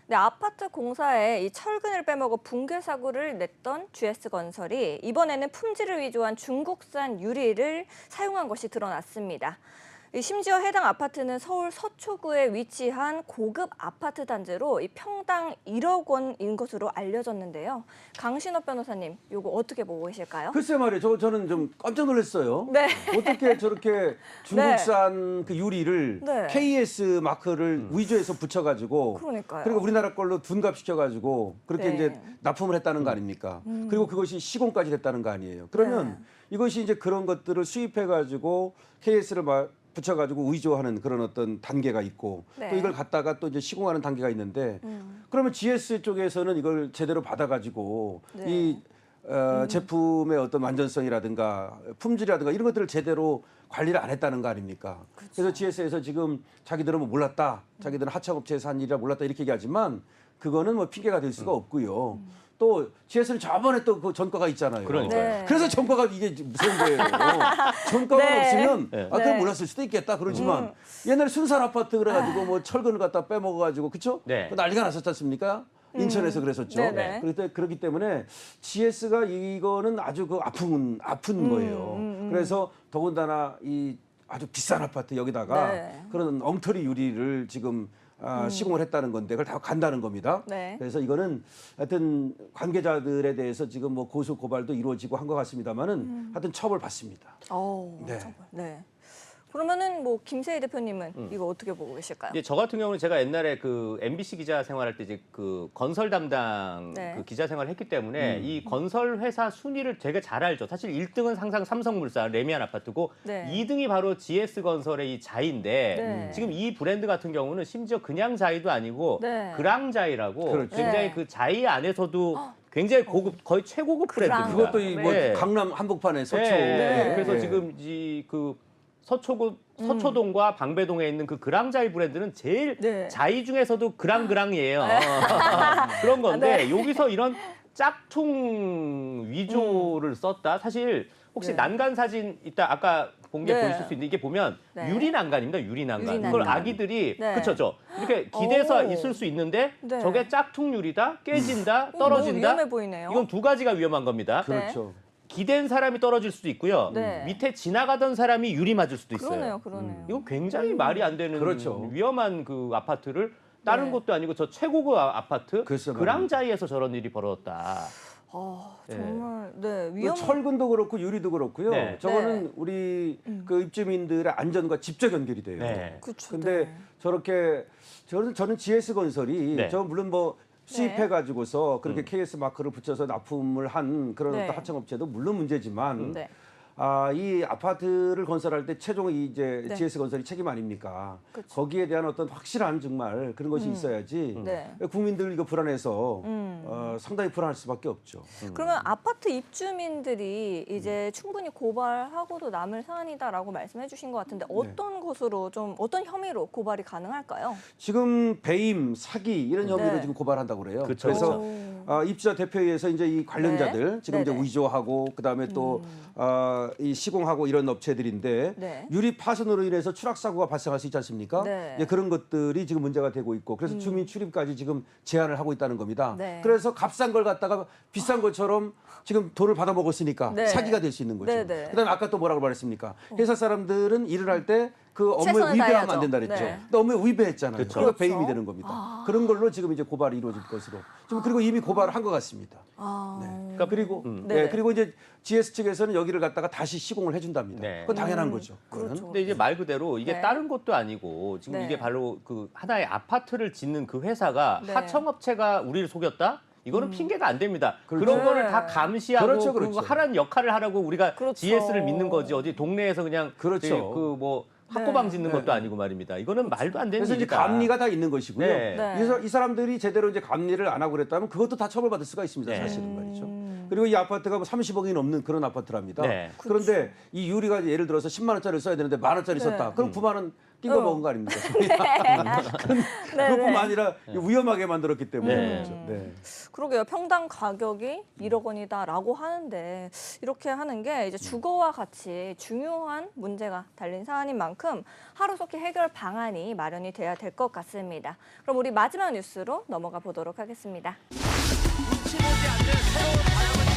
네, 아파트 공사에 이 철근을 빼먹어 붕괴 사고를 냈던 GS건설이 이번에는 품질을 위조한 중국산 유리를 사용한 것이 드러났습니다. 심지어 해당 아파트는 서울 서초구에 위치한 고급 아파트 단지로 이 평당 1억 원인 것으로 알려졌는데요. 강신업 변호사님, 이거 어떻게 보고 계실까요? 글쎄 말이에요. 저는 좀 깜짝 놀랐어요. 네. 어떻게 저렇게 중국산 그 유리를 네. KS 마크를 위조해서 붙여가지고 그러니까요. 그리고 우리나라 걸로 둔갑시켜가지고 그렇게 네. 이제 납품을 했다는 거 아닙니까? 그리고 그것이 시공까지 됐다는 거 아니에요. 그러면 네. 이것이 이제 그런 것들을 수입해가지고 KS를 붙여가지고 위조하는 그런 어떤 단계가 있고 네. 또 이걸 갖다가 또 이제 시공하는 단계가 있는데 그러면 GS 쪽에서는 이걸 제대로 받아가지고 네. 이 제품의 어떤 완전성이라든가 품질이라든가 이런 것들을 제대로 관리를 안 했다는 거 아닙니까? 그렇죠. 그래서 GS에서 지금 자기들은 뭐 몰랐다, 자기들은 하청업체에서 한 일이라 몰랐다 이렇게 얘기하지만 그거는 뭐 핑계가 될 수가 없고요. 또 GS는 저번에 또 그 전과가 있잖아요. 그러니까요. 네. 그래서 전과가 이게 무서운 거예요. 전과가 네. 없으면 네. 아 그럼 네. 몰랐을 수도 있겠다 그러지만 옛날에 순살 아파트 그래가지고 뭐 철근을 갖다 빼먹어가지고 그쵸? 네. 난리가 났었지 않습니까? 인천에서 그랬었죠. 네네. 그렇기 때문에 GS가 이거는 아주 그 아픈 거예요. 그래서 더군다나 이 아주 비싼 아파트 여기다가 네. 그런 엉터리 유리를 지금 시공을 했다는 건데 그걸 다 간다는 겁니다. 네. 그래서 이거는 하여튼 관계자들에 대해서 지금 뭐 고소 고발도 이루어지고 한 것 같습니다만은 하여튼 처벌받습니다. 네. 네. 그러면은 뭐 김세희 대표님은 이거 어떻게 보고 계실까요? 이제 저 같은 경우는 제가 옛날에 그 MBC 기자 생활할 때 이제 그 건설 담당 네. 그 기자 생활을 했기 때문에 이 건설 회사 순위를 되게 잘 알죠. 사실 1등은 항상 삼성물산 레미안 아파트고 네. 2등이 바로 GS건설의 이 자이인데 네. 지금 이 브랜드 같은 경우는 심지어 그냥 자이도 아니고 네. 그랑자이라고 그렇죠. 굉장히 네. 그 자이 안에서도 굉장히 고급 거의 최고급 그랑. 브랜드입니다. 그것도 이 뭐 네. 강남 한복판에 서초. 네. 그래서 네. 지금 그 서초동과 방배동에 있는 그 그랑자이 브랜드는 제일 네. 자이 중에서도 그랑그랑이에요. 그런 건데 여기서 이런 짝퉁 위조를 썼다. 사실 혹시 네. 난간 사진 이따 아까 본 게 네. 보이실 수 있는데 이게 보면 네. 유리 난간입니다. 유리 난간. 유리 그걸 난간. 아기들이 네. 그렇죠. 이렇게 기대서 오. 있을 수 있는데 네. 저게 짝퉁 유리다, 깨진다, 너무 떨어진다. 위험해 보이네요. 이건 두 가지가 위험한 겁니다. 그렇죠. 기댄 사람이 떨어질 수도 있고요. 네. 밑에 지나가던 사람이 유리 맞을 수도 있어요. 그러네요. 이거 굉장히 말이 안 되는 그렇죠. 위험한 그 아파트를 다른 네. 것도 아니고 저 최고급 아파트 글쎄 그랑자이에서 저런 일이 벌어졌다. 정말 네, 그 위험. 철근도 그렇고 유리도 그렇고요. 네. 저거는 네. 우리 그 입주민들의 안전과 직접 연결이 돼요. 네. 그쵸, 근데 네. 저렇게 저는 GS 건설이 네. 저 물론 뭐 수입해 가지고서 그렇게 KS 마크를 붙여서 납품을 한 그런 네. 어떤 하청업체도 물론 문제지만 네. 이 아파트를 건설할 때 최종 이제 네. GS 건설이 책임 아닙니까? 그쵸. 거기에 대한 어떤 확실한 정말 그런 것이 있어야지 네. 국민들 이거 불안해서 상당히 불안할 수밖에 없죠. 그러면 아파트 입주민들이 이제 충분히 고발하고도 남을 사안이다라고 말씀해 주신 것 같은데 어떤 것으로 좀 어떤 혐의로 고발이 가능할까요? 지금 배임, 사기 이런 혐의로 네. 지금 고발한다고 그래요. 그쵸. 그래서 오. 입주자 대표회에서 이제 이 관련자들 네. 지금 이제 네네. 위조하고 그다음에 또 이 시공하고 이런 업체들인데 네. 유리 파손으로 인해서 추락 사고가 발생할 수 있지 않습니까? 네. 예, 그런 것들이 지금 문제가 되고 있고 그래서 주민 출입까지 지금 제한을 하고 있다는 겁니다. 네. 그래서 값싼 걸 갖다가 비싼 것처럼 지금 돈을 받아 먹었으니까 네. 사기가 될 수 있는 거죠. 네네. 그다음에 아까 또 뭐라고 말했습니까? 회사 사람들은 일을 할 때 그 업무에 최선을 위배하면 다해야죠. 안 된다 그랬죠. 네. 근데 업무에 위배했잖아요. 그렇죠. 그러니까 그렇죠. 배임이 되는 겁니다. 그런 걸로 지금 이제 고발이 이루어질 것으로. 지금 그리고 이미 고발을 한 것 같습니다. 그러니까 그리고 네네. 그리고 이제 GS 측에서는 여기를 갖다가 다시 시공을 해준답니다. 네. 그건 당연한 거죠. 그거는. 그렇죠. 근데 이제 말 그대로 이게 네. 다른 것도 아니고 지금 네. 이게 바로 그 하나의 아파트를 짓는 그 회사가 네. 하청업체가 우리를 속였다? 이거는 핑계가 안 됩니다. 그렇죠. 그런 거를 네. 다 감시하고 그렇죠, 그 그렇죠. 하라는 역할을 하라고 우리가 그렇죠. GS를 믿는 거지 어디 동네에서 그냥 그렇죠. 그 뭐 학고방 짓는 네. 것도 아니고 말입니다. 이거는 말도 안 되는 그래서 이제 일이다. 감리가 다 있는 것이고요. 네. 네. 이 사람들이 제대로 이제 감리를 안 하고 그랬다면 그것도 다 처벌받을 수가 있습니다. 네. 사실은 말이죠. 그리고 이 아파트가 뭐 30억이 넘는 그런 아파트랍니다. 네. 그런데 이 유리가 예를 들어서 10만 원짜리를 써야 되는데 1만 원짜리 네. 썼다. 그럼 9만 원 띵거 먹은 거 아닙니까? 네, 그것뿐만 네. 아니라 위험하게 만들었기 때문에. 네. 그렇죠. 네. 그러게요. 평당 가격이 1억 원이다라고 하는데 이렇게 하는 게 이제 주거와 같이 중요한 문제가 달린 사안인 만큼 하루속히 해결 방안이 마련이 돼야 될 것 같습니다. 그럼 우리 마지막 뉴스로 넘어가 보도록 하겠습니다. 눈치 보지 않는 새로운 방향을